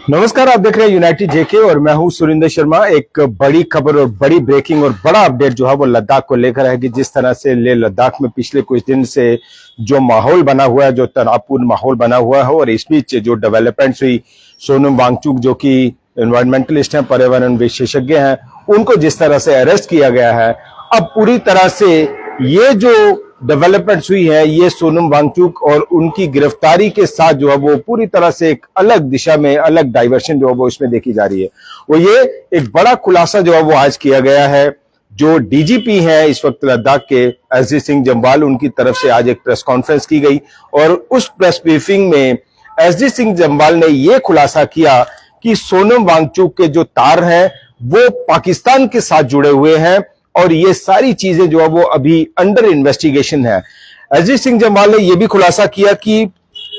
नमस्कार, आप देख रहे हैं यूनाइटेड जेके और मैं हूं सुरिंदर शर्मा। एक बड़ी खबर और बड़ी ब्रेकिंग और बड़ा अपडेट जो है वो लद्दाख को लेकर है कि जिस तरह से लेह लद्दाख में पिछले कुछ दिन से जो माहौल बना हुआ है, जो तनावपूर्ण माहौल बना हुआ है, और इस बीच जो डेवलपमेंट्स हुई, सोनम वांगचुक जो कि एनवायरमेंटलिस्ट हैं, पर्यावरण विशेषज्ञ हैं, उनको जिस तरह से अरेस्ट किया गया है, अब पूरी तरह से ये जो डेवलपमेंट्स हुई है, ये सोनम वांगचुक और उनकी गिरफ्तारी के साथ जो है वो पूरी तरह से एक अलग दिशा में, अलग डाइवर्शन जो है वो इसमें देखी जा रही है। वो ये एक बड़ा खुलासा जो है वो आज किया गया है। जो डीजीपी हैं इस वक्त लद्दाख के, एसडी सिंह जम्वाल, उनकी तरफ से आज एक प्रेस कॉन्फ्रेंस की गई और उस प्रेस ब्रीफिंग में एसडी सिंह जम्वाल ने यह खुलासा किया कि सोनम वांगचुक के जो तार हैं वो पाकिस्तान के साथ जुड़े हुए हैं और ये सारी चीजें जो है वो अभी अंडर इन्वेस्टिगेशन है। अजीत सिंह जम्वाल ने यह भी खुलासा किया कि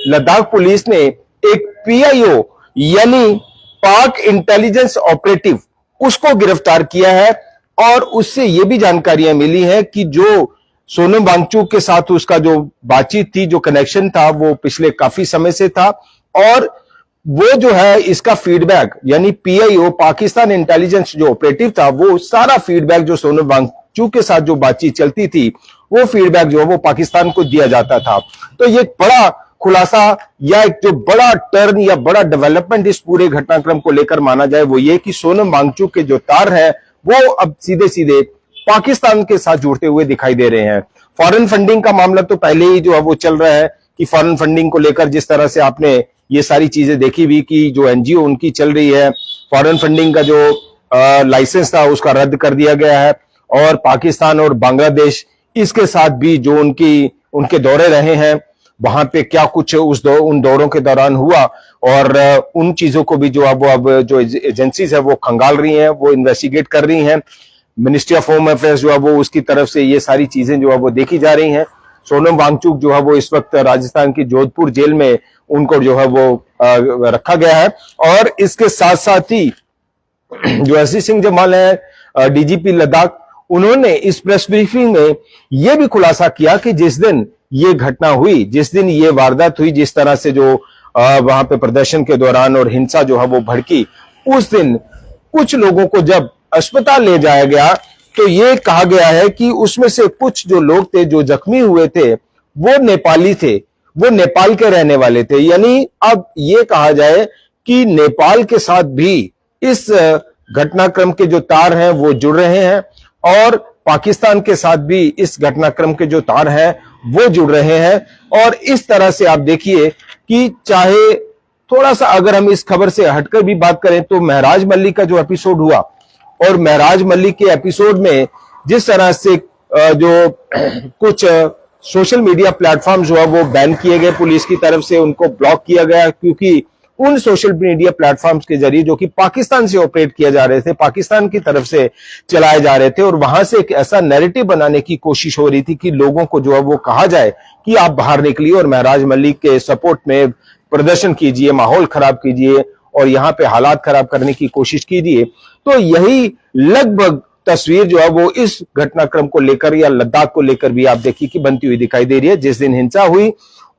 लद्दाख पुलिस ने एक पीआईओ यानी पाक इंटेलिजेंस ऑपरेटिव उसको गिरफ्तार किया है और उससे यह भी जानकारियां मिली हैं कि जो सोनम वांगचुक के साथ उसका जो बातचीत थी, जो कनेक्शन था, वो पिछले काफी समय से था और वो जो है इसका फीडबैक यानी पीआईओ पाकिस्तान इंटेलिजेंस जो ऑपरेटिव था, वो सारा फीडबैक जो सोनम वांगचुक के साथ जो बातचीत चलती थी, वो फीडबैक जो है वो पाकिस्तान को दिया जाता था। तो ये बड़ा खुलासा या एक जो बड़ा टर्न या बड़ा डेवलपमेंट इस पूरे घटनाक्रम को लेकर माना जाए वो ये कि सोनम वांगचुक के जो तार हैं वो अब सीधे सीधे पाकिस्तान के साथ जुड़ते हुए दिखाई दे रहे हैं। फॉरेन फंडिंग का मामला तो पहले ही जो है वो चल रहा है कि फॉरेन फंडिंग को लेकर जिस तरह से आपने ये सारी चीजें देखी भी कि जो एनजीओ उनकी चल रही है, फॉरेन फंडिंग का जो लाइसेंस था उसका रद्द कर दिया गया है और पाकिस्तान और बांग्लादेश इसके साथ भी जो उनके दौरे रहे हैं, वहां पे क्या कुछ उन दौरों के दौरान हुआ और उन चीजों को भी जो अब जो एजेंसीज है वो खंगाल रही हैं, वो इन्वेस्टिगेट कर रही हैं। मिनिस्ट्री ऑफ होम अफेयर्स जो है वो उसकी तरफ से ये सारी चीजें जो है वो देखी जा रही हैं। सोनम वांगचुक जो है वो इस वक्त राजस्थान की जोधपुर जेल में उनको जो है वो रखा गया है और इसके साथ साथ ही जो एसडी सिंह जम्वाल है, डीजीपी लद्दाख, उन्होंने इस प्रेस ब्रीफिंग में यह भी खुलासा किया कि जिस दिन ये घटना हुई, जिस दिन ये वारदात हुई, जिस तरह से जो वहां पे प्रदर्शन के दौरान और हिंसा जो है वो भड़की, उस दिन कुछ लोगों को जब अस्पताल ले जाया गया तो ये कहा गया है कि उसमें से कुछ जो लोग थे जो जख्मी हुए थे वो नेपाली थे, वो नेपाल के रहने वाले थे। यानी अब ये कहा जाए कि नेपाल के साथ भी इस घटनाक्रम के जो तार हैं वो जुड़ रहे हैं और पाकिस्तान के साथ भी इस घटनाक्रम के जो तार हैं वो जुड़ रहे हैं। और इस तरह से आप देखिए कि चाहे थोड़ा सा अगर हम इस खबर से हटकर भी बात करें तो महराज मल्लिक का जो एपिसोड हुआ और महराज मल्लिक के एपिसोड में जिस तरह से जो कुछ सोशल मीडिया प्लेटफॉर्म जो है वो बैन किए गए, पुलिस की तरफ से उनको ब्लॉक किया गया क्योंकि उन सोशल मीडिया प्लेटफॉर्म्स के जरिए जो कि पाकिस्तान से ऑपरेट किया जा रहे थे, पाकिस्तान की तरफ से चलाए जा रहे थे और वहां से एक ऐसा नैरेटिव बनाने की कोशिश हो रही थी कि लोगों को जो है वो कहा जाए कि आप बाहर निकलिए और महराज मल्लिक के सपोर्ट में प्रदर्शन कीजिए, माहौल खराब कीजिए और यहाँ पे हालात खराब करने की कोशिश कीजिए। तो यही लगभग तस्वीर जो है वो इस घटनाक्रम को लेकर या लद्दाख को लेकर भी आप देखिए कि बनती हुई दिखाई दे रही है। जिस दिन हिंसा हुई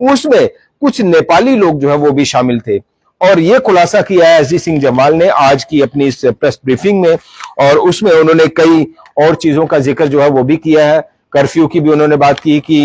उसमें कुछ नेपाली लोग जो है वो भी शामिल थे और ये खुलासा किया है एसडी सिंह जम्वाल ने आज की अपनी इस प्रेस ब्रीफिंग में और उसमें उन्होंने कई और चीजों का जिक्र जो है वो भी किया है। कर्फ्यू की भी उन्होंने बात की कि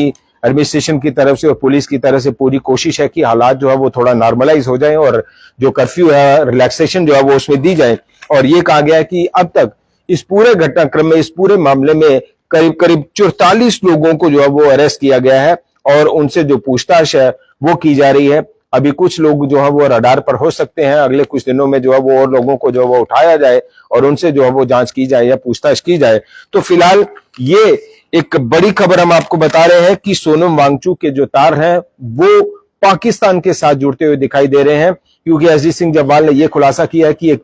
एडमिनिस्ट्रेशन की तरफ से और पुलिस की तरफ से पूरी कोशिश है कि हालात जो है वो थोड़ा नॉर्मलाइज हो जाए और जो कर्फ्यू है, रिलैक्सेशन जो है वो उसमें दी जाए। और ये कहा गया है कि अब तक इस पूरे घटनाक्रम में, इस पूरे मामले में करीब करीब 44 लोगों को जो है वो अरेस्ट किया गया है और उनसे जो पूछताछ है वो की जा रही है। अभी कुछ लोग जो है वो रडार पर हो सकते हैं, अगले कुछ दिनों में जो है वो और लोगों को जो है वो उठाया जाए और उनसे जो है वो जांच की जाए या पूछताछ की जाए। तो फिलहाल ये एक बड़ी खबर हम आपको बता रहे हैं कि सोनम वांगचुक के जो तार हैं वो पाकिस्तान के साथ जुड़ते हुए दिखाई दे रहे हैं क्योंकि अजीत सिंह जम्वाल ने यह खुलासा किया है कि एक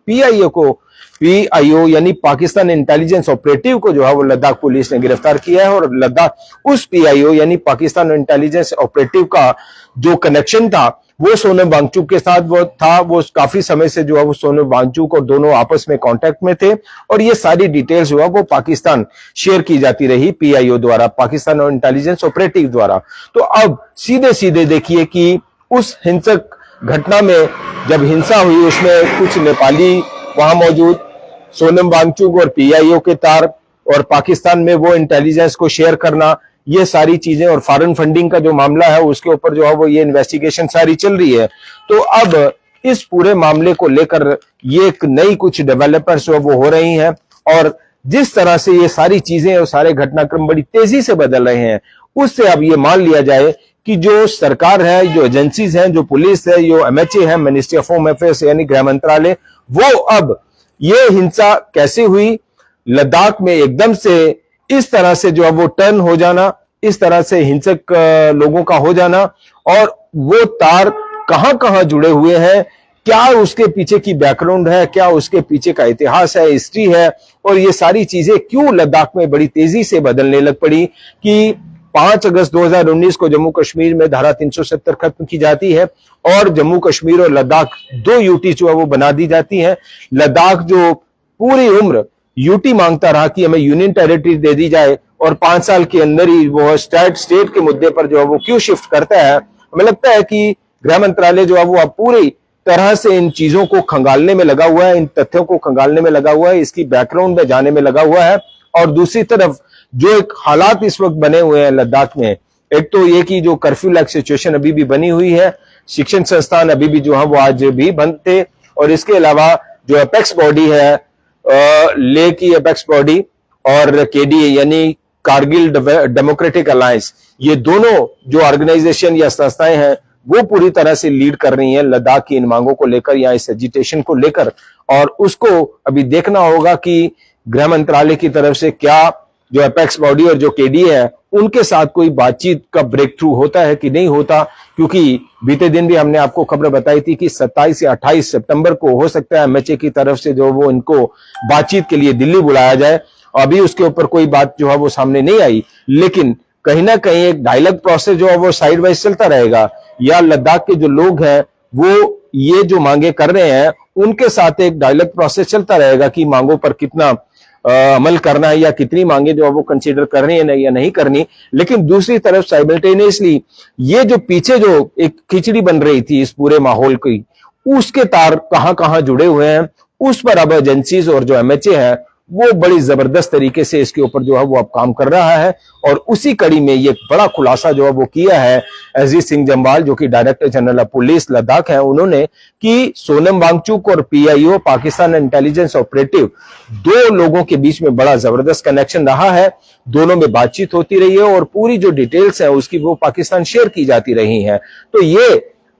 पीआईओ यानी पाकिस्तान इंटेलिजेंस ऑपरेटिव को जो है वो लद्दाख पुलिस ने गिरफ्तार किया है और लद्दाख उस पीआईओ यानी पाकिस्तान इंटेलिजेंस ऑपरेटिव का जो कनेक्शन था वो सोनम वांगचुक के साथ वो था। वो काफी समय से जो है वो सोनम वांगचुक और दोनों आपस में कांटेक्ट में थे और ये सारी डिटेल्स जो है वो पाकिस्तान शेयर की जाती रही पीआईओ द्वारा, पाकिस्तान इंटेलिजेंस ऑपरेटिव द्वारा। तो अब सीधे सीधे देखिए कि उस हिंसक घटना में जब हिंसा हुई उसमें कुछ नेपाली वहां मौजूद, सोनम वांगचुक और पीआईओ के तार, और पाकिस्तान में वो इंटेलिजेंस को शेयर करना, ये सारी चीजें, और फॉरेन फंडिंग का जो मामला है उसके ऊपर जो है वो ये इन्वेस्टिगेशन सारी चल रही है। तो अब इस पूरे मामले को लेकर ये एक नई कुछ डेवलपमेंट्स जो वो हो रही हैं, और जिस तरह से ये सारी चीजें और सारे घटनाक्रम बड़ी तेजी से बदल रहे हैं, उससे अब ये मान लिया जाए कि जो सरकार है, जो एजेंसीज हैं, जो पुलिस है, जो एमएचए है, मिनिस्ट्री ऑफ होम अफेयर्स यानी गृह मंत्रालय, वो अब ये हिंसा कैसे हुई, लद्दाख में एकदम से इस तरह से जो है वो टर्न हो जाना, इस तरह से हिंसक लोगों का हो जाना, और वो तार कहां कहां जुड़े हुए हैं, क्या उसके पीछे की बैकग्राउंड है, क्या उसके पीछे का इतिहास है, हिस्ट्री है, और ये सारी चीजें क्यों लद्दाख में बड़ी तेजी से बदलने लग पड़ी कि 5 अगस्त 2019 को जम्मू कश्मीर में धारा 370 खत्म की जाती है और जम्मू कश्मीर और लद्दाख 2 यूटी जो है वो बना दी जाती है। लद्दाख जो पूरी उम्र यूटी मांगता रहा कि हमें यूनियन टेरिटरी दे दी जाए, और 5 साल के अंदर ही वो स्टेट के मुद्दे पर जो है वो क्यों शिफ्ट करता है। हमें लगता है कि गृह मंत्रालय जो है वो अब पूरी तरह से इन चीजों को खंगालने में लगा हुआ है, इन तथ्यों को खंगालने में लगा हुआ है, इसकी बैकग्राउंड में जाने में लगा हुआ है। और दूसरी तरफ जो एक हालात इस वक्त बने हुए हैं लद्दाख में, एक तो ये कि जो कर्फ्यू लाइक सिचुएशन अभी भी बनी हुई है, शिक्षण संस्थान अभी भी जो है वो आज भी बंद थे, और इसके अलावा जो अपेक्स बॉडी है, ले की अपेक्स बॉडी और केडीए यानी कारगिल डेमोक्रेटिक अलायंस, ये दोनों जो ऑर्गेनाइजेशन या संस्थाएं हैं वो पूरी तरह से लीड कर रही हैं लद्दाख की इन मांगों को लेकर या इस एजिटेशन को लेकर। और उसको अभी देखना होगा कि गृह मंत्रालय की तरफ से क्या जो अपेक्स बॉडी और जो केडीए है उनके साथ कोई बातचीत का ब्रेक थ्रू होता है कि नहीं होता, क्योंकि बीते दिन भी हमने आपको खबर बताई थी कि 27 या 28 सितंबर को हो सकता है एमएचए की तरफ से जो वो इनको बातचीत के लिए दिल्ली बुलाया जाए। अभी उसके ऊपर कोई बात जो है वो सामने नहीं आई, लेकिन कहीं ना कहीं एक डायलॉग प्रोसेस जो है वो साइड वाइज चलता रहेगा, या लद्दाख के जो लोग हैं वो ये जो मांगे कर रहे हैं उनके साथ एक डायलॉग प्रोसेस चलता रहेगा कि मांगों पर कितना अमल करना है या कितनी मांगे जो है वो कंसीडर करनी है या नहीं करनी। लेकिन दूसरी तरफ साइमल्टेनियसली ये जो पीछे जो एक खिचड़ी बन रही थी इस पूरे माहौल की, उसके तार कहां कहां जुड़े हुए हैं, उस पर अब एजेंसीज और जो एमएचए है वो बड़ी जबरदस्त तरीके से इसके ऊपर जो है वो अब काम कर रहा है। और उसी कड़ी में ये बड़ा खुलासा जो है वो किया है अजीत सिंह जम्वाल जो कि director general of police Ladakh है, उन्होंने कि सोनम वांगचुक और पीआईओ पाकिस्तान इंटेलिजेंस ऑपरेटिव 2 लोगों के बीच में बड़ा जबरदस्त कनेक्शन रहा है, दोनों में बातचीत होती रही है और पूरी जो डिटेल्स है उसकी वो पाकिस्तान शेयर की जाती रही है। तो ये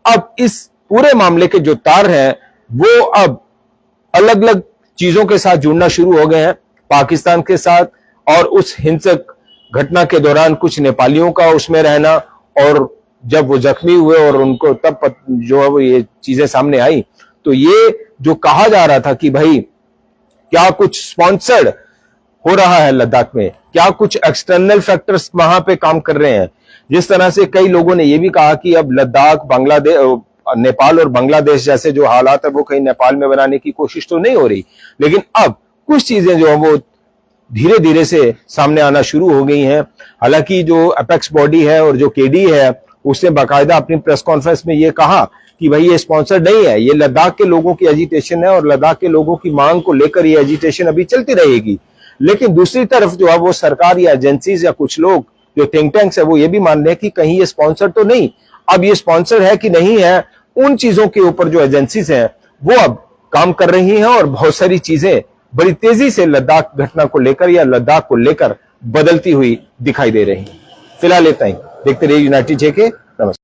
अब इस पूरे मामले के जो तार हैं वो अब अलग अलग चीजों के साथ जुड़ना शुरू हो गए हैं, पाकिस्तान के साथ, और उस हिंसक घटना के दौरान कुछ नेपालियों का उसमें रहना, और जब वो जख्मी हुए और उनको तब जो है वो ये चीजें सामने आई, तो ये जो कहा जा रहा था कि भाई क्या कुछ स्पॉन्सर्ड हो रहा है लद्दाख में, क्या कुछ एक्सटर्नल फैक्टर्स वहां पे काम कर रहे हैं, जिस तरह से कई लोगों ने ये भी कहा कि अब लद्दाख बांग्लादेश नेपाल और बांग्लादेश जैसे जो हालात है वो कहीं नेपाल में बनाने की कोशिश तो नहीं हो रही, लेकिन अब कुछ चीजें जो है वो धीरे धीरे से सामने आना शुरू हो गई हैं। हालांकि जो अपेक्स बॉडी है और जो केडी है उसने बाकायदा अपनी प्रेस कॉन्फ्रेंस में ये कहा कि भाई ये स्पॉन्सर नहीं है, ये लद्दाख के लोगों की एजिटेशन है और लद्दाख के लोगों की मांग को लेकर ये एजिटेशन अभी चलती रहेगी। लेकिन दूसरी तरफ जो है वो सरकार या एजेंसीज या कुछ लोग जो थिंक टैंक्स है वो ये भी मान रहे हैं कि कहीं ये स्पॉन्सर तो नहीं, अब ये स्पॉन्सर है कि नहीं है, उन चीजों के ऊपर जो एजेंसीज हैं वो अब काम कर रही हैं और बहुत सारी चीजें बड़ी तेजी से लद्दाख घटना को लेकर या लद्दाख को लेकर बदलती हुई दिखाई दे रही हैं। फिलहाल इतना ही, देखते रहिए यूनाइटेड जेके।